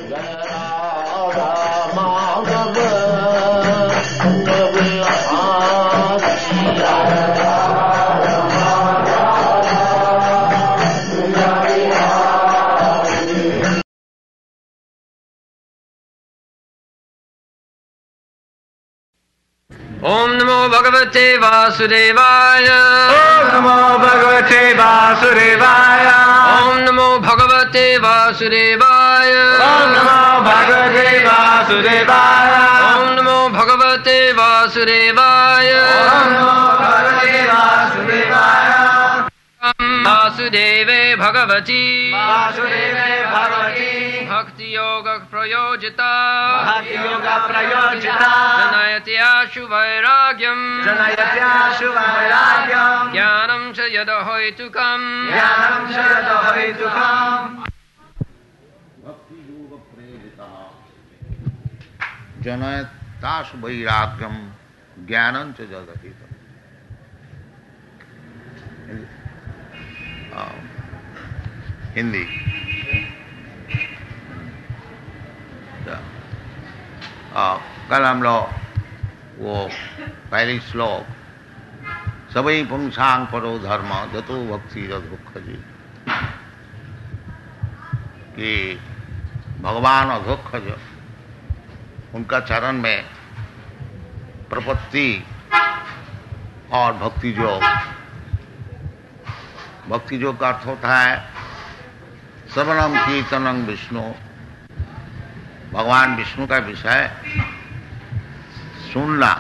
ओम नमो भगवते वासुदेवाय। ओम नमो भगवते वासुदेवाय। ओम नमो भगवते वासुदेवाय। ओम नमो भगवते वासुदेवाय। ओम नमो भगवते वासुदेवाय। ओम नमो भगवते वासुदेवाय। वासुदेवे भगवती वासुदेवे भगवती भक्ति योग प्रयोजिता भक्ति-योग प्रयोजिता जनयति आशु वैराग्यम जनयति आशु वैराग्यम ज्ञानं च यद हेतुकम् ज्ञानं च यद हेतुकम् भक्ति-योग प्रयोजिता जनयति आशु वैराग्यम ज्ञानं च यद हेतुकम्। हिंदी। कल हम लोग वो पहली श्लोक सभी पुंसांग परो धर्म जतो भक्ति दुख जी कि भगवान अधोक्ष जो उनका चरण में प्रपत्ति और भक्ति योग का अर्थ होता है श्रवणम कीर्तनम विष्णु। भगवान विष्णु का विषय सुनना,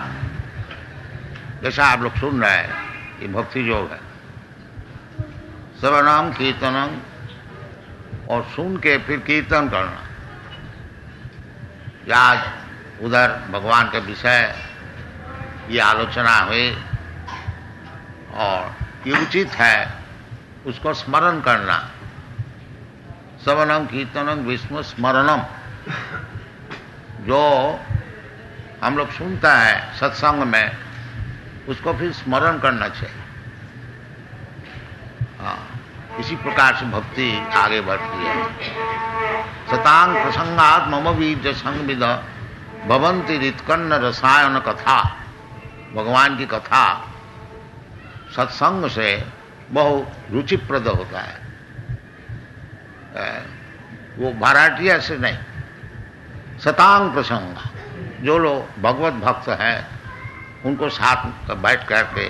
जैसा आप लोग सुन रहे हैं, ये भक्ति योग है। श्रवणम कीर्तनम और सुन के फिर कीर्तन करना। आज उधर भगवान के विषय ये आलोचना हुई और ये उचित है उसको स्मरण करना। श्रवणम कीर्तनम विष्णु स्मरणम, जो हम लोग सुनता है सत्संग में उसको फिर स्मरण करना चाहिए। इसी प्रकार से भक्ति आगे बढ़ती है। सतांग प्रसंगात मम बीज संविद भवंति रित्कन्न रसायन कथा। भगवान की कथा सत्संग से बहुत रुचिप्रद होता है। वो भाराटिया से नहीं, सतांग प्रसंग। जो लोग भगवत भक्त हैं उनको साथ बैठ करके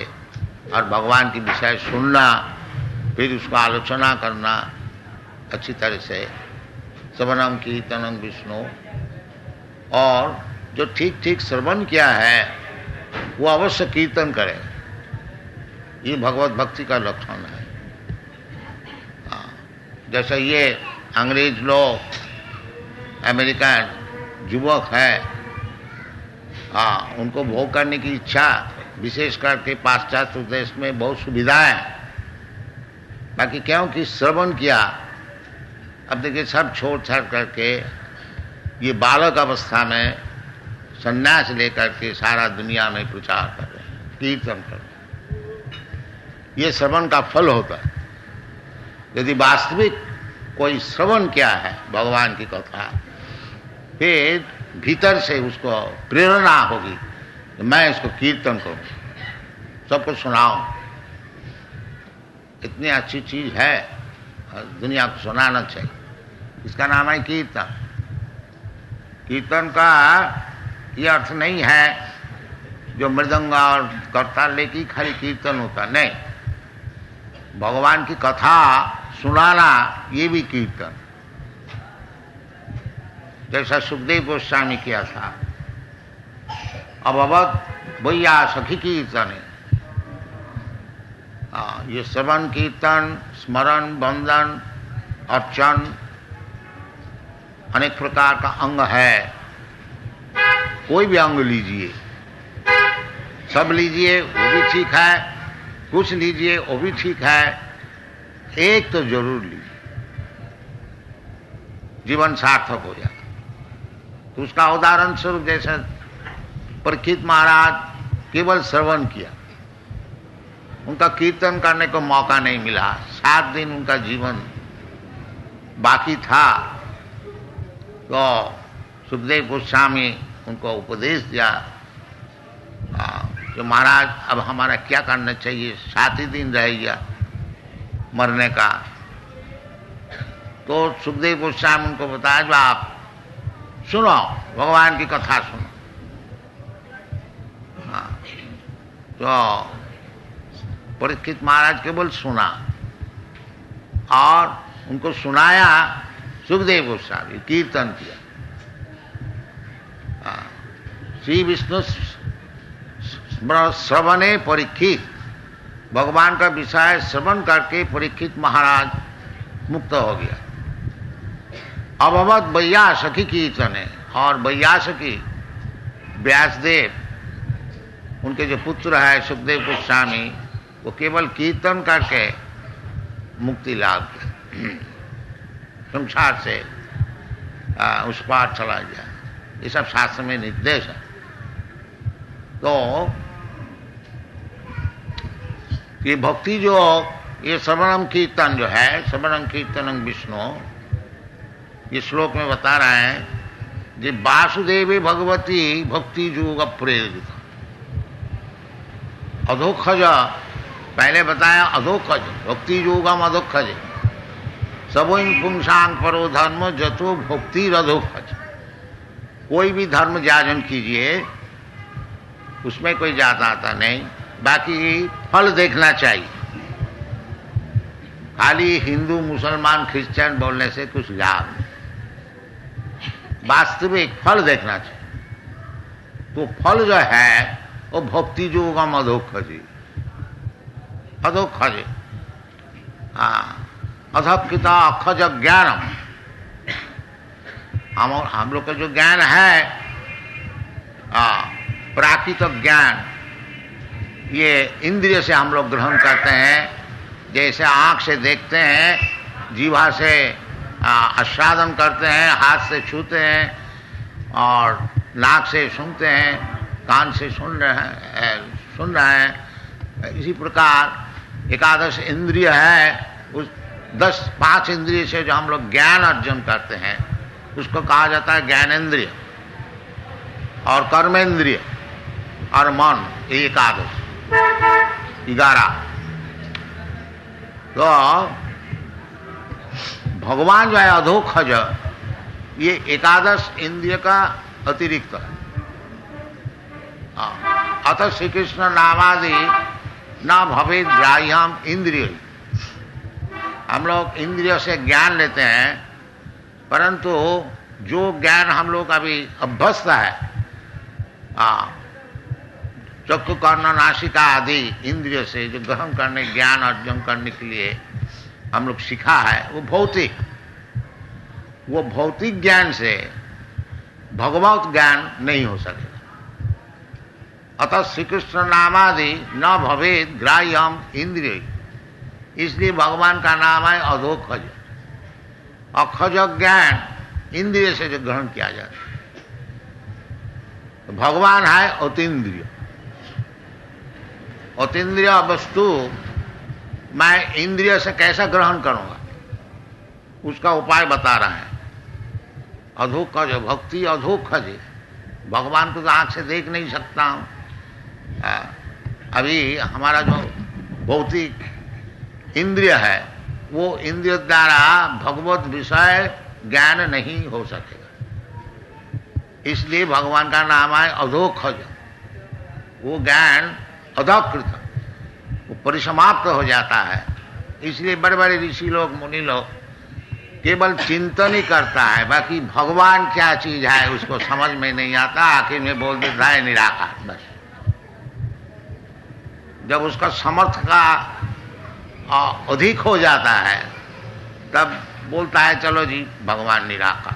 और भगवान की विषय सुनना, फिर उसका आलोचना करना अच्छी तरह से। श्रवणम कीर्तनम विष्णु, और जो ठीक ठीक श्रवण किया है वो अवश्य कीर्तन करे। ये भगवत भक्ति का लक्षण है। जैसे ये अंग्रेज लोग, अमेरिकन युवक है, उनको भोग करने की इच्छा, विशेष करके पाश्चात्य देश में बहुत सुविधाएं हैं। बाकी क्योंकि श्रवण किया, अब देखिए सब छोड़ छाड़ करके ये बालक अवस्था में संन्यास लेकर के सारा दुनिया में प्रचार कर रहे हैं, कीर्तन कर रहे हैं। ये श्रवण का फल होता है। यदि वास्तविक कोई श्रवण किया है भगवान की कथा, फिर भीतर से उसको प्रेरणा होगी कि मैं इसको कीर्तन करूं, सबको सुनाऊं। इतनी अच्छी चीज है, दुनिया को सुनाना चाहिए। इसका नाम है कीर्तन। कीर्तन का ये अर्थ नहीं है जो मृदंग और करताल लेके खाली कीर्तन होता, नहीं। भगवान की कथा सुनाना ये भी कीर्तन। जैसा सुखदेव गोस्वामी किया था, अभवत भैया सखी कीर्तन है। ये श्रवण कीर्तन, स्मरण, वंदन, अर्चन अनेक प्रकार का अंग है। कोई भी अंग लीजिए, सब लीजिए वो भी ठीक है, कुछ लीजिए वो भी ठीक है, एक तो जरूर लीजिए, जीवन सार्थक हो जाए। तो उसका उदाहरण स्वरूप जैसे परीक्षित महाराज केवल श्रवण किया, उनका कीर्तन करने को मौका नहीं मिला। 7 दिन उनका जीवन बाकी था, तो सुखदेव गोस्वामी उनको उपदेश दिया कि महाराज अब हमारा क्या करना चाहिए, 7 ही दिन रह गया मरने का। तो सुखदेव गोस्वामी उनको बताया जो आप सुनो, भगवान की कथा सुनो। तो परीक्षित महाराज केवल सुना और उनको सुनाया सुखदेव गोस्वामी, कीर्तन किया। श्री विष्णु श्रवणे परीक्षित, भगवान का विषय श्रवण करके परीक्षित महाराज मुक्त हो गया। अभवत वैयासखी कीर्तने, और वैयासखी व्यासदेव उनके जो पुत्र है सुखदेव गोस्वामी, वो केवल कीर्तन करके मुक्ति लाभ किया, संसार से उस पार चला गया। ये सब शास्त्र में निर्देश है। तो ये भक्ति जो ये श्रवणम कीर्तन जो है, श्रवणम कीर्तनम विष्णु, ये श्लोक में बता रहे हैं जे वासुदेवी भगवती भक्ति योग प्रेरित। अधोक्षज पहले बताया, अधोक्षज भक्ति योगम अधोक्षज सबो पुंसांग परो धर्म जतो भक्ति अधोक्षज। कोई भी धर्म जाजन कीजिए, उसमें कोई जाता आता नहीं, बाकी फल देखना चाहिए। खाली हिंदू मुसलमान क्रिश्चियन बोलने से कुछ लाभ नहीं, वास्तविक फल देखना चाहिए। तो फल जो है वो भक्ति योगम अधोक्षजी, अधोक्षज अधकृता अक्षज ज्ञानम। हम लोग का जो ज्ञान है प्राकृतिक ज्ञान, ये इंद्रिय से हम लोग ग्रहण करते हैं। जैसे आंख से देखते हैं, जीवा से आस्वादन करते हैं, हाथ से छूते हैं, और नाक से सुनते हैं, कान से सुन रहे हैं। इसी प्रकार एकादश इंद्रिय है, उस 5 इंद्रिय से जो हम लोग ज्ञान अर्जन करते हैं उसको कहा जाता है ज्ञानेंद्रिय, और कर्मेंद्रिय और मन, ये एकादश 11। तो भगवान जो है अधोक्षज, ये एकादश इंद्रिय का अतिरिक्त है। अतः श्री कृष्ण नामादि न भवेद ग्राह्यम इंद्रिय। हम लोग इंद्रियों से ज्ञान लेते हैं, परंतु जो ज्ञान हम लोग अभी अभ्यस्त है, चक्षु कर्ण नासिका आदि इंद्रिय से जो ग्रहण करने, ज्ञान अर्जन करने के लिए हम लोग सीखा है, वो भौतिक ज्ञान से भगवत ज्ञान नहीं हो सकेगा। अतः श्री कृष्ण नामादि न भवेद ग्राह्यम इंद्रिय, इसलिए भगवान का नाम है अधोक्षज। अक्षज ज्ञान इंद्रिय से जो ग्रहण किया जाता है, तो भगवान है अतीन्द्रिय। अतीन्द्रिय वस्तु मैं इंद्रिय से कैसा ग्रहण करूंगा, उसका उपाय बता रहा है। अधोक्षज भक्ति अधोक्षज, भगवान को तो आंख से देख नहीं सकता हूं। अभी हमारा जो भौतिक इंद्रिय है, वो इंद्रिय द्वारा भगवत विषय ज्ञान नहीं हो सकेगा। इसलिए भगवान का नाम है अधोक्षज। वो ज्ञान अधकृत, वो परिसमाप्त हो जाता है। इसलिए बड़े बड़े ऋषि लोग, मुनि लोग केवल चिंतन ही करता है, बाकी भगवान क्या चीज है उसको समझ में नहीं आता। आखिर में बोल देता है निराकार, बस। जब उसका समर्थ का अधिक हो जाता है, तब बोलता है चलो जी भगवान निराकार।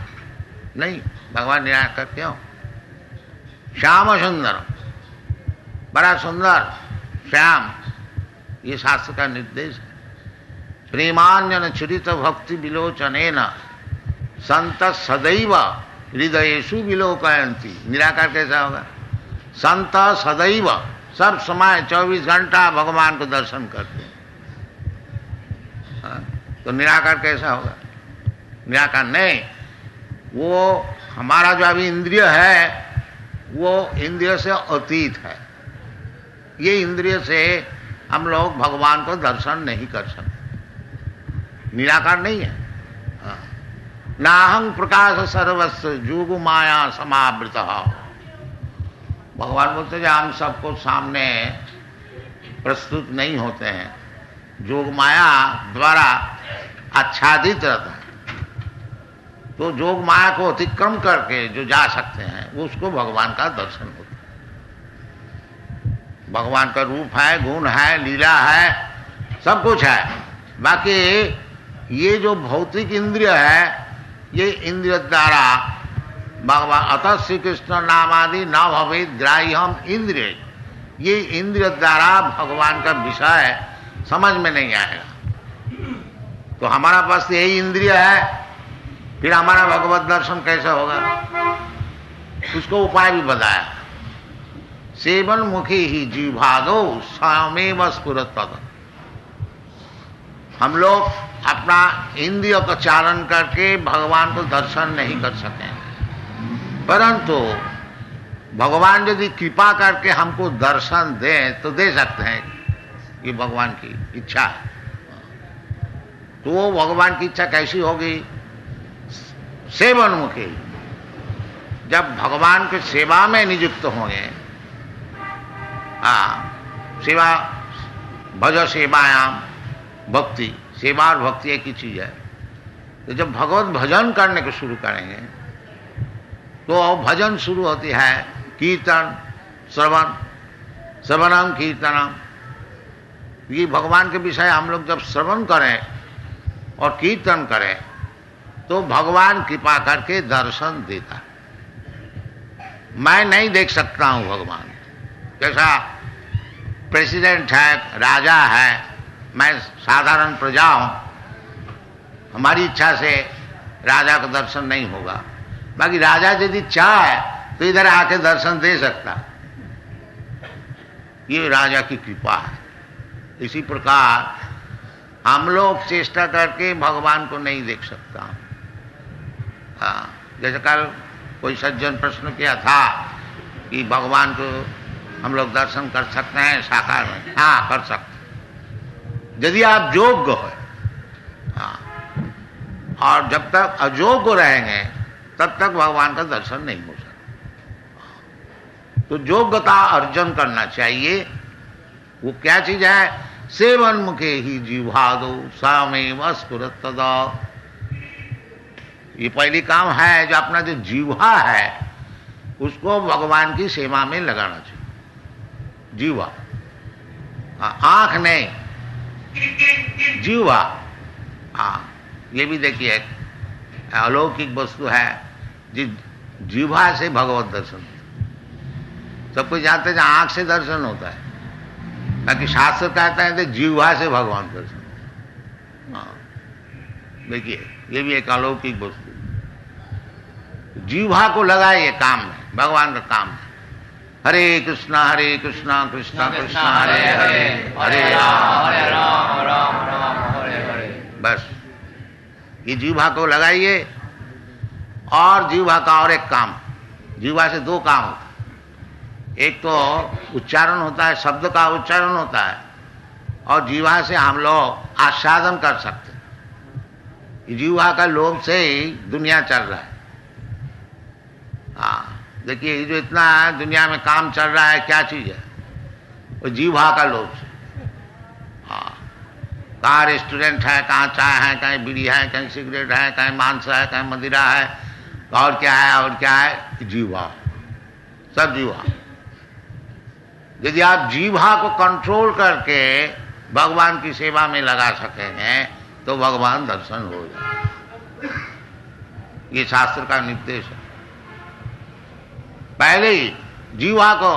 नहीं, भगवान निराकार क्यों? श्याम सुंदर, बड़ा सुंदर श्याम, ये शास्त्र का निर्देश है। प्रेमांजन चरित भक्ति विलोचनेन संत सदैव हृदयेषु विलोकयन्ति। निराकार कैसा होगा? संत सदैव, सब समय 24 घंटा भगवान को दर्शन करते हैं। तो निराकार कैसा होगा? निराकार नहीं, वो हमारा जो अभी इंद्रिय है वो इंद्रिय से अतीत है। ये इंद्रिय से हम लोग भगवान को दर्शन नहीं कर सकते, निराकार नहीं है। नाहं प्रकाश सर्वस्व जोग माया समावृत। भगवान बोलते हैं हम सबको सामने प्रस्तुत नहीं होते हैं, जोग माया द्वारा आच्छादित रहता है। तो जोग माया को अतिक्रम करके जो जा सकते हैं वो उसको भगवान का दर्शन होता है। भगवान का रूप है, गुण है, लीला है, सब कुछ है। बाकी ये जो भौतिक इंद्रिय है ये इंद्रिय द्वारा भगवान अतः श्री कृष्ण नामादि न भवेद ग्राह्यम इंद्रिय, ये इंद्रिय द्वारा भगवान का विषय समझ में नहीं आएगा। तो हमारा पास यही इंद्रिय है, फिर हमारा भगवत दर्शन कैसे होगा? उसको उपाय भी बताया। सेवन मुखी ही जीवादो स्वयमेव स्फुरत। हम लोग अपना इंद्रिय का चालन करके भगवान को दर्शन नहीं कर सके, परंतु भगवान यदि कृपा करके हमको दर्शन दें तो दे सकते हैं। ये भगवान की इच्छा है। तो वो भगवान की इच्छा कैसी होगी? सेवन मुखी, जब भगवान के सेवा में नियुक्त होंगे। सेवा भज सेवायाम भक्ति, सेवा और भक्ति एक ही चीज है। तो जब भगवत भजन करने को शुरू करेंगे तो भजन शुरू होती है कीर्तन, श्रवण, श्रवणम कीर्तनम। ये भगवान के विषय हम लोग जब श्रवण करें और कीर्तन करें तो भगवान कृपा करके दर्शन देता है। मैं नहीं देख सकता हूं भगवान, जैसा प्रेसिडेंट है, राजा है, मैं साधारण प्रजा हूं, हमारी इच्छा से राजा का दर्शन नहीं होगा। बाकी राजा यदि चाहे तो इधर आके दर्शन दे सकता, ये राजा की कृपा है। इसी प्रकार हम लोग चेष्टा करके भगवान को नहीं देख सकता। जैसे कल कोई सज्जन प्रश्न किया था कि भगवान को हम लोग दर्शन कर सकते हैं साकार में? हाँ, कर सकते यदि आप योग्य हो। और जब तक अयोग्य रहेंगे तब तक भगवान का दर्शन नहीं हो सकता। तो योग्यता अर्जन करना चाहिए। वो क्या चीज है? सेवन मुखे ही जीवादो सामेव स्फुरत तदा। ये पहली काम है, जो अपना जो जीवा है उसको भगवान की सेवा में लगाना चाहिए। जीवा, आंख नहीं, जीवा। ये भी देखिए अलौकिक वस्तु है, जिस जीवा से भगवत दर्शन। सब कोई जानते हैं आंख से दर्शन होता है, बाकी शास्त्र कहता है तो जीवा से भगवान दर्शन। देखिए ये भी एक अलौकिक वस्तु। जीवा को लगाइए काम में, भगवान का काम है। हरे कृष्णा कृष्णा कृष्णा हरे हरे, हरे राम राम हरे हरे। बस ये जीवा को लगाइए। और जीवा का और एक काम, जीवा से दो काम होता है। एक तो उच्चारण होता है, शब्द का उच्चारण होता है, और जीवा से हम लोग आस्वादन कर सकते हैं। जीवा का लोभ से ही दुनिया चल रहा है। देखिए ये जो इतना दुनिया में काम चल रहा है, क्या चीज है? वो जीवा का लोभ से। कहाँ रेस्टोरेंट है, कहाँ चाय है, कहीं बीड़ी है, कहीं सिगरेट है, कहीं मांस है, कहीं मदिरा है, और क्या है, और क्या है? जीवा, सब जीवा। यदि आप जीवा को कंट्रोल करके भगवान की सेवा में लगा सकेंगे तो भगवान दर्शन हो जाए। ये शास्त्र का निर्देश है। पहले ही जीवा को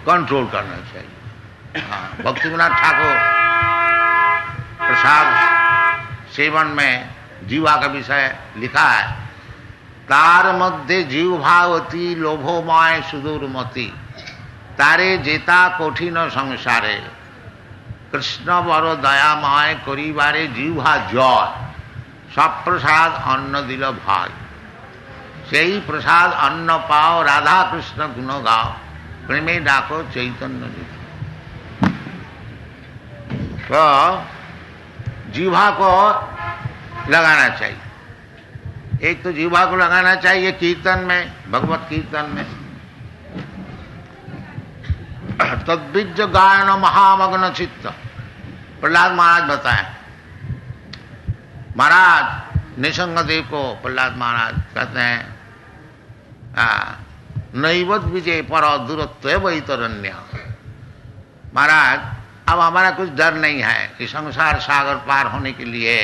कंट्रोल करना चाहिए। भक्ति विनोद ठाकुर प्रसाद सेवन में जीवा का विषय लिखा है। तार मध्य जीवभावती लोभोमय सुदूरमती, तारे जेता कठिन संसारे, कृष्ण बर दयामय करिबारे जीवा जय। सब प्रसाद अन्न दिल भाई, সেই प्रसाद अन्न पाओ, राधा कृष्ण गुण गाओ, प्रेमे डाको चैतन्य निधि। तो जीवा को लगाना चाहिए, एक तो जीवा को लगाना चाहिए कीर्तन में, भगवत कीर्तन में। तद्विज गायन महामग्न चित्त, प्रहलाद महाराज बताए। महाराज निसंगदेव को प्रहलाद महाराज कहते हैं नैवत विजय पर दूरत्व वैतरण्य। महाराज अब हमारा कुछ डर नहीं है कि संसार सागर पार होने के लिए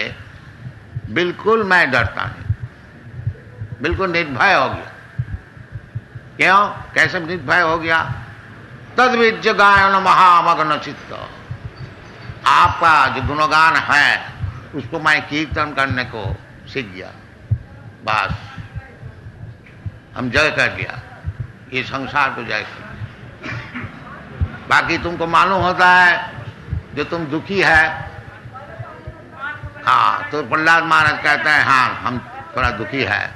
बिल्कुल मैं डरता नहीं, बिल्कुल निर्भय हो गया। क्यों, कैसे निर्भय हो गया? तद्विज गायन महामग्न चित्त, आपका जो गुणगान है उसको मैं कीर्तन करने को सीख गया, बस हम जय कर लिया, ये संसार को जय कर लिया। बाकी तुमको मालूम होता है जो तुम दुखी है, हाँ, तो प्रहलाद महाराज कहते हैं हाँ हम थोड़ा दुखी है,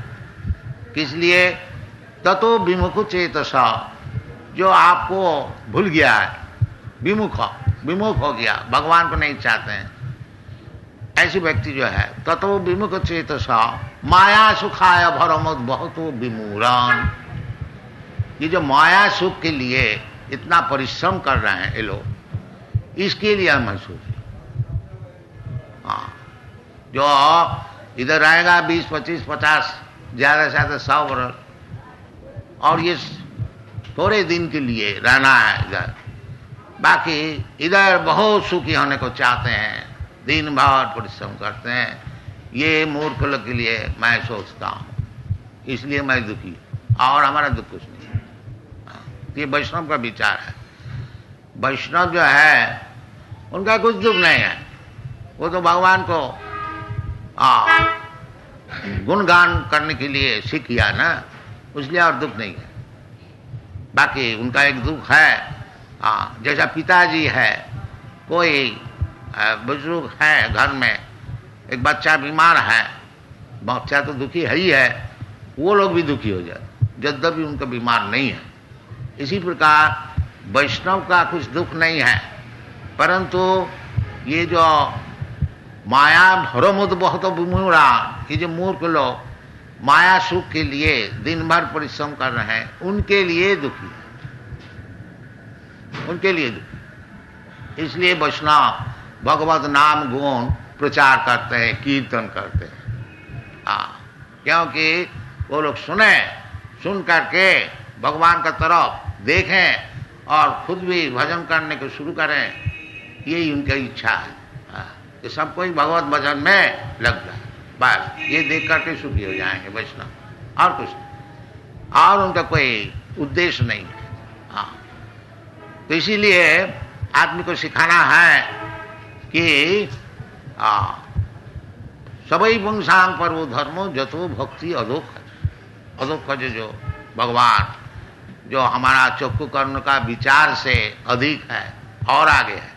किस लिए? ततो विमुख चेतसा, जो आपको भूल गया है, विमुख हो गया, भगवान को नहीं चाहते हैं, ऐसी व्यक्ति जो है ततो विमुख चेतसा माया सुखाय भरमुद बहुत विमूरान। ये जो माया सुख के लिए इतना परिश्रम कर रहे हैं ये लोग, इसके लिए हम महसूस, हाँ, जो इधर रहेगा 20, 25, 50, ज्यादा से ज्यादा 100 वर्ष, और ये थोड़े दिन के लिए रहना है इधर, बाकी इधर बहुत सुखी होने को चाहते हैं, दिन भर परिश्रम करते हैं। ये मूर्ख लोग के लिए मैं सोचता हूँ, इसलिए मैं दुखी, और हमारा दुख कुछ नहीं है। ये वैष्णव का विचार है। वैष्णव जो है उनका कुछ दुख नहीं है, वो तो भगवान को गुणगान करने के लिए सीख किया ना, इसलिए और दुख नहीं है। बाकी उनका एक दुख है, जैसा पिताजी है, कोई बुजुर्ग है घर में, एक बच्चा बीमार है, बच्चा तो दुखी है ही है, वो लोग भी दुखी हो जाते यद्यपि उनका बीमार नहीं है। इसी प्रकार वैष्णव का कुछ दुख नहीं है, परंतु ये जो माया भरमुद बहुत विमूढ़ा, ये जो मूर्ख लोग माया सुख के लिए दिन भर परिश्रम कर रहे हैं, उनके लिए दुखी, उनके लिए दुखी। इसलिए वैष्णव भगवत नाम गुण प्रचार करते हैं, कीर्तन करते हैं, क्योंकि वो लोग सुन करके भगवान का तरफ देखें और खुद भी भजन करने को शुरू करें, यही उनकी इच्छा है कि सब कोई भगवत भजन में लग जाए, बस ये देख करके सुखी हो जाएंगे वैष्णव, और कुछ नहीं, और उनका कोई उद्देश्य नहीं है। हाँ, तो इसीलिए आदमी को सिखाना है कि सबई पुंसांग पर वो धर्मो जतो भक्ति अधोखज, जो भगवान जो हमारा चक्षु कर्ण का विचार से अधिक है और आगे है,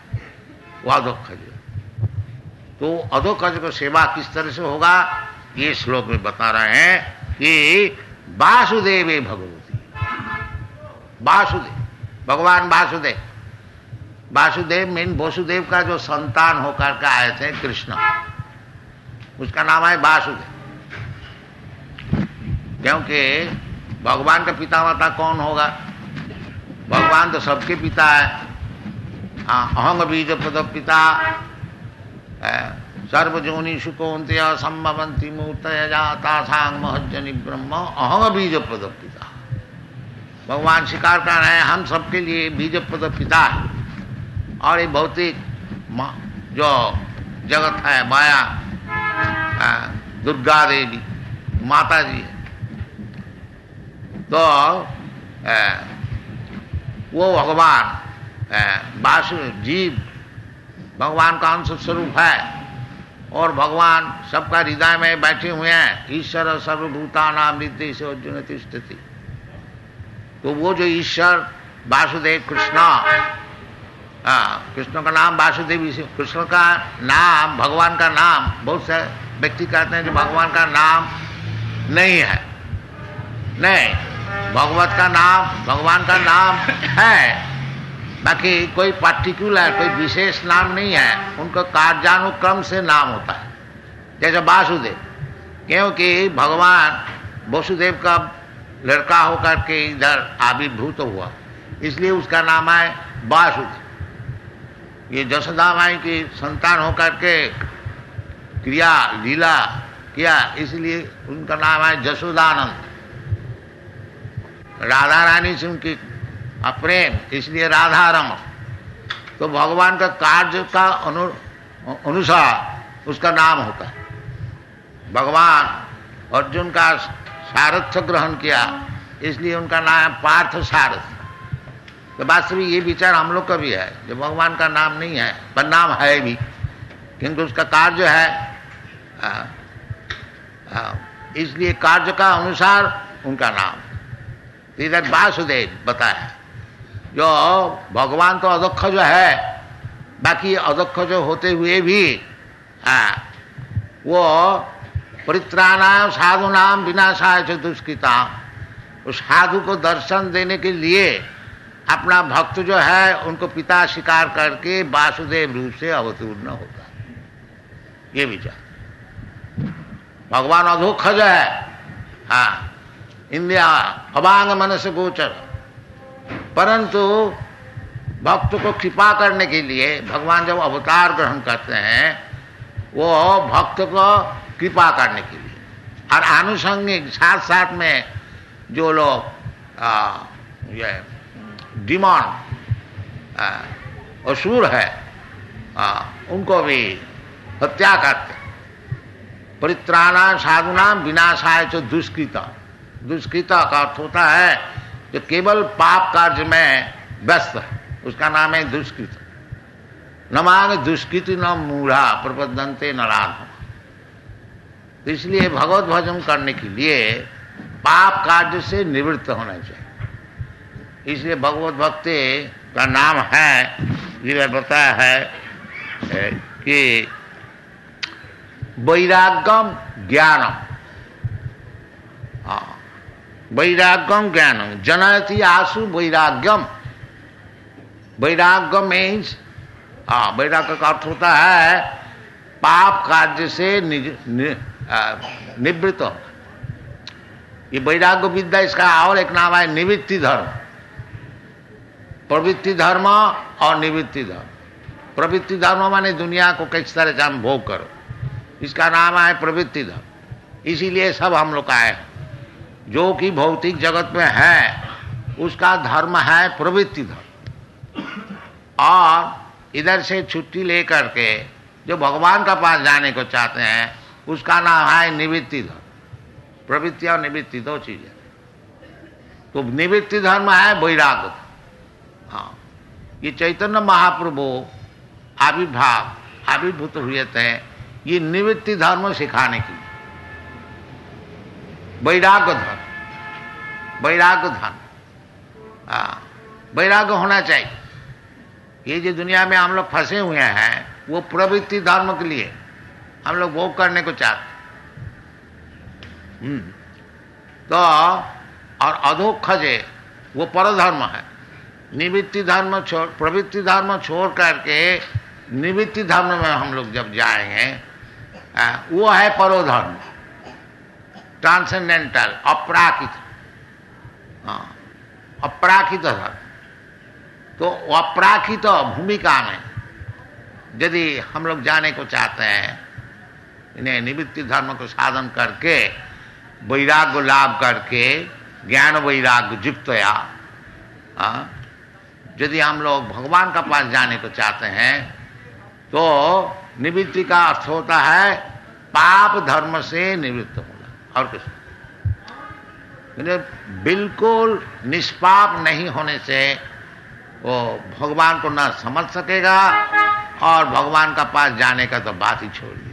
वो अधोखज। तो अधोखज को सेवा किस तरह से होगा, ये श्लोक में बता रहे हैं कि वासुदेवे भगवती, वासुदेव भगवान वासुदेव, वासुदेव मीन वसुदेव का जो संतान होकर के आए थे कृष्ण, उसका नाम है वासुदेव। क्योंकि भगवान का पिता माता कौन होगा? भगवान तो सबके पिता है। अहंग बीज पद पिता सर्वजोनिषु कौन्तेय संभवन्ति मूर्तय जाता सांग महज्जनि ब्रह्म अहंग बीज पद पिता। भगवान स्वीकार कर रहे हैं हम सबके लिए बीज पद पिता है, और ये भौतिक जो जगत है माया, दुर्गा देवी माता जी है, तो वो भगवान वासु जीव भगवान का अंश स्वरूप है, और भगवान सबका हृदय में बैठे हुए हैं। ईश्वर सर्वभूतानां हृदय से अर्जुन तिष्ठति। तो वो जो ईश्वर वासुदेव कृष्ण, कृष्ण का नाम वासुदेव, कृष्ण का नाम, भगवान का नाम बहुत से व्यक्ति कहते हैं कि भगवान का नाम नहीं है। नहीं, भगवान का नाम है, बाकी कोई पर्टिकुलर, कोई विशेष नाम नहीं है, उनको कार्यानुक्रम से नाम होता है। जैसे वासुदेव, क्योंकि भगवान वसुदेव का लड़का होकर के इधर आविर्भूत हुआ, इसलिए उसका नाम है वासुदेव। ये जशोदा माई की संतान होकर के क्रिया लीला किया, इसलिए उनका नाम है जशोदानंद। राधा रानी से उनकी प्रेम, इसलिए राधा रमण। तो भगवान का कार्य का अनुसार उसका नाम होता है। भगवान अर्जुन का सारथ्य ग्रहण किया, इसलिए उनका नाम है पार्थ सारथ। तो वास्तविक ये विचार हम लोग का भी है, जो भगवान का नाम नहीं है, पर नाम है भी, क्योंकि उसका कार्य है, इसलिए कार्य का अनुसार उनका नाम। इधर वासुदेव बताया, जो भगवान तो अदक्ष जो है, बाकी अदक्ष जो होते हुए भी वो परित्राणाय साधुनाम विनाशाय च दुष्कृताम, उस साधु को दर्शन देने के लिए अपना भक्त जो है उनको पिता स्वीकार करके वासुदेव रूप से अवतीर्ण होता है। ये विचार भगवान अधोक्षज है, इंद्रिया अभांग मन से गोचर, परंतु भक्त को कृपा करने के लिए भगवान जब अवतार ग्रहण करते हैं, वो भक्त को कृपा करने के लिए, और आनुषंगिक साथ साथ में जो लोग ये डिमॉन असुर है, उनको भी हत्या करते। परित्राणाय साधुनाम विनाशाय च दुष्कृता। दुष्कृता का अर्थ होता है जो केवल पाप कार्य में व्यस्त है, उसका नाम है दुष्कृत। न मांग दुष्कृति न मूढ़ा प्रपद्यन्ते नराधम। तो इसलिए भगवत भजन करने के लिए पाप कार्य से निवृत्त होना चाहिए। इसलिए भगवत भक्ति का नाम है, ये बताया है कि वैराग्यम ज्ञानम। वैराग्यम ज्ञानम जनयति आसु वैराग्यम। वैराग्य मीन्स, वैराग्य का अर्थ होता है पाप कार्य से निवृत्त हो। ये वैराग्य विद्या, इसका और एक नाम है निवृत्ति धर्म। प्रवृत्ति धर्म और निवृत्ति धर्म। प्रवृत्ति धर्म माने दुनिया को किस तरह से हम भोग करो, इसका नाम है प्रवृत्ति धर्म। इसीलिए सब हम लोग आए, जो कि भौतिक जगत में है उसका धर्म है प्रवृत्ति धर्म। और इधर से छुट्टी लेकर के जो भगवान का पास जाने को चाहते हैं, उसका नाम है निवृत्ति धर्म। प्रवृत्ति और निवृत्ति दो चीजें। तो निवृत्ति धर्म है वैराग्य। हाँ, ये चैतन्य महाप्रभु आविर्भूत हुए थे ये निवृत्ति धर्म सिखाने की। वैराग्य धर्म, वैराग्य धर्म, वैराग्य होना चाहिए। ये जो दुनिया में हम लोग फंसे हुए हैं, वो प्रवृत्ति धर्म के लिए हम लोग भोग करने को चाहते। तो और अधोक्षजे वो परधर्म है। निवृत्ति धर्म छोड़, प्रवृत्ति धर्म छोड़ करके निवृत्ति धर्म में हम लोग जब जाएंगे, वो है परोधर्म, ट्रांसेंडेंटल, अपराकित। अपराकित धर्म। तो अपराकित भूमिका में यदि हम लोग जाने को चाहते हैं, इन्हें निवृत्ति धर्म को साधन करके वैराग्य लाभ करके ज्ञान वैराग्य युक्तया यदि हम लोग भगवान का पास जाने को चाहते हैं, तो निवृत्ति का अर्थ होता है पाप धर्म से निवृत्त होना। और कुछ बिल्कुल निष्पाप नहीं होने से वो भगवान को न समझ सकेगा, और भगवान का पास जाने का तो बात ही छोड़ दीजिए।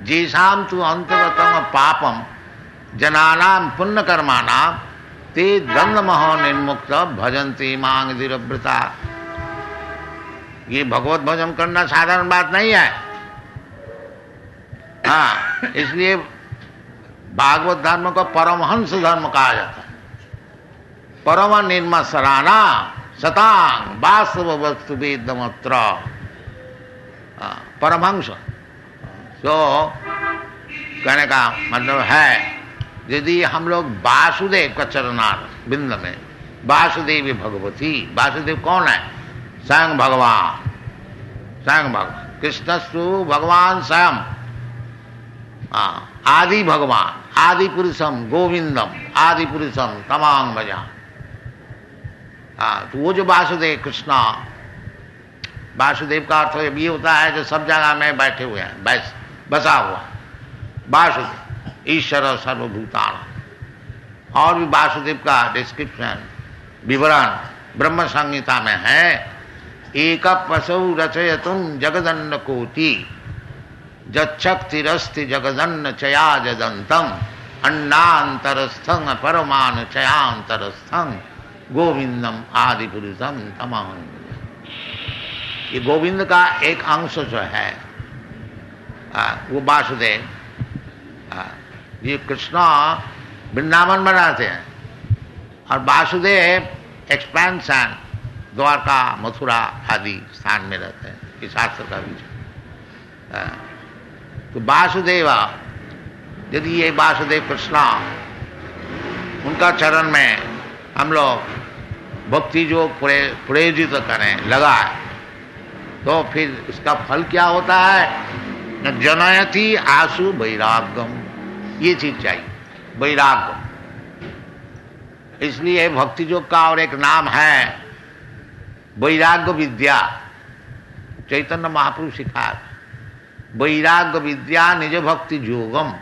जीसाम तु अंतगतम पापम जनानाम पुण्य कर्माणाम ते दंड महो निर्मुक्त भजन्ति मांग धीरव्रता। ये भगवत भजन करना साधारण बात नहीं है। हाँ, इसलिए भागवत धर्म को परमहंस धर्म कहा जाता है। परम निर्मसराना सतांग वास्तव वस्तु वेदमत्र, परमहंस। तो कहने का मतलब है, यदि हम लोग वासुदेव का चरणार बिंद में, वासुदेव भगवती, वासुदेव कौन है? स्वयं भगवान, स्वयं भगवान, कृष्णस्तु भगवान स्वयं, आदि भगवान, आदि पुरुषम गोविंदम, आदि पुरुषम तमांग भजा। तो वो जो वासुदेव कृष्णा, वासुदेव का अर्थ ये होता है जो सब जगह में बैठे हुए हैं, बसा हुआ वासुदेव, ईश्वर सर्वभूतान। और भी वासुदेव का डिस्क्रिप्शन विवरण ब्रह्म संहिता में है। एक पशु रचयतुम जगदन्न कोटि जक्षक्तिरस्ति जगदन्न चया जदंतम अन्नांतरस्थं परमान चयांतरस्थं गोविंदम आदि पुरुषम तमहं। ये गोविंद का एक अंश जो है वो वासुदेव, ये कृष्णा वृंदावन बनाते हैं और वासुदेव एक्सपेंशन द्वारका मथुरा आदि स्थान में रहते हैं। ये शास्त्र का विषय। तो वासुदेव, यदि ये वासुदेव कृष्णा उनका चरण में हम लोग भक्ति जो प्रेरित करें, लगाए, तो फिर इसका फल क्या होता है? न जनयति आशु वैराग्यम, ये चीज चाहिए, वैराग्य। इसलिए भक्ति योग का और एक नाम है वैराग्य विद्या। चैतन्य महाप्रभु सिखाया, वैराग्य विद्या निज भक्ति योगम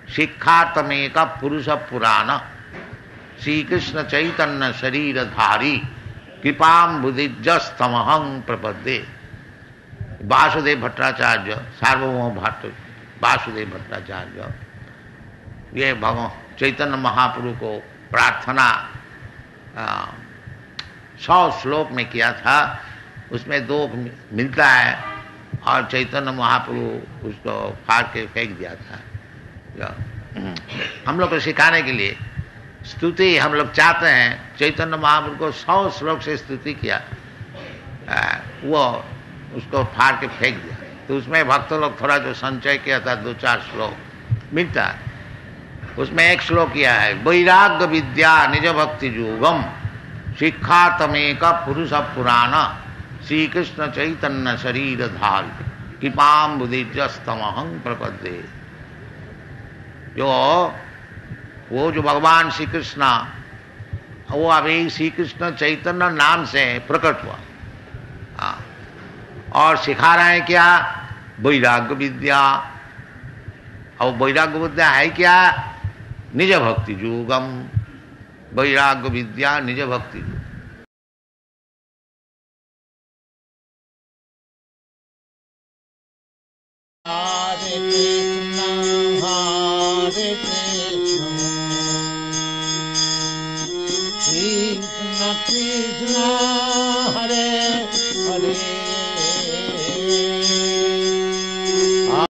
शिक्षातमेक पुरुष पुराण श्री कृष्ण चैतन्य शरीर धारी कृपाम बुद्धिजस्तमहं प्रपद्ये। वासुदेव भट्टाचार्य, सार्वभौम भट्ट वासुदेव भट्टाचार्य, ये भगवान चैतन्य महाप्रभु को प्रार्थना 100 श्लोक में किया था। उसमें 2 मिलता है और चैतन्य महाप्रभु उसको फाड़ के फेंक दिया था। हम लोग को सिखाने के लिए स्तुति हम लोग चाहते हैं, चैतन्य महाप्रभु को 100 श्लोक से स्तुति किया, वो उसको फाड़ के फेंक दिया। तो उसमें भक्त लोग थोड़ा जो संचय किया था 2-4 श्लोक मिलता है। उसमें एक श्लोक किया है, वैराग्य विद्या निज भक्ति योगम शिक्षातमेक पुरुष पुराण श्री कृष्ण चैतन्य शरीर धार कृपाम बुद्धिजस्तमहं प्रपद्ये। वो जो भगवान श्री कृष्ण, वो अभी श्री कृष्ण चैतन्य नाम से प्रकट हुआ और सिखा रहे हैं क्या? वैराग्य विद्या। और वैराग्य विद्या है क्या? निज भक्ति योगम, वैराग्य विद्या निज भक्ति योग। हरे कृष्ण कृष्ण कृष्ण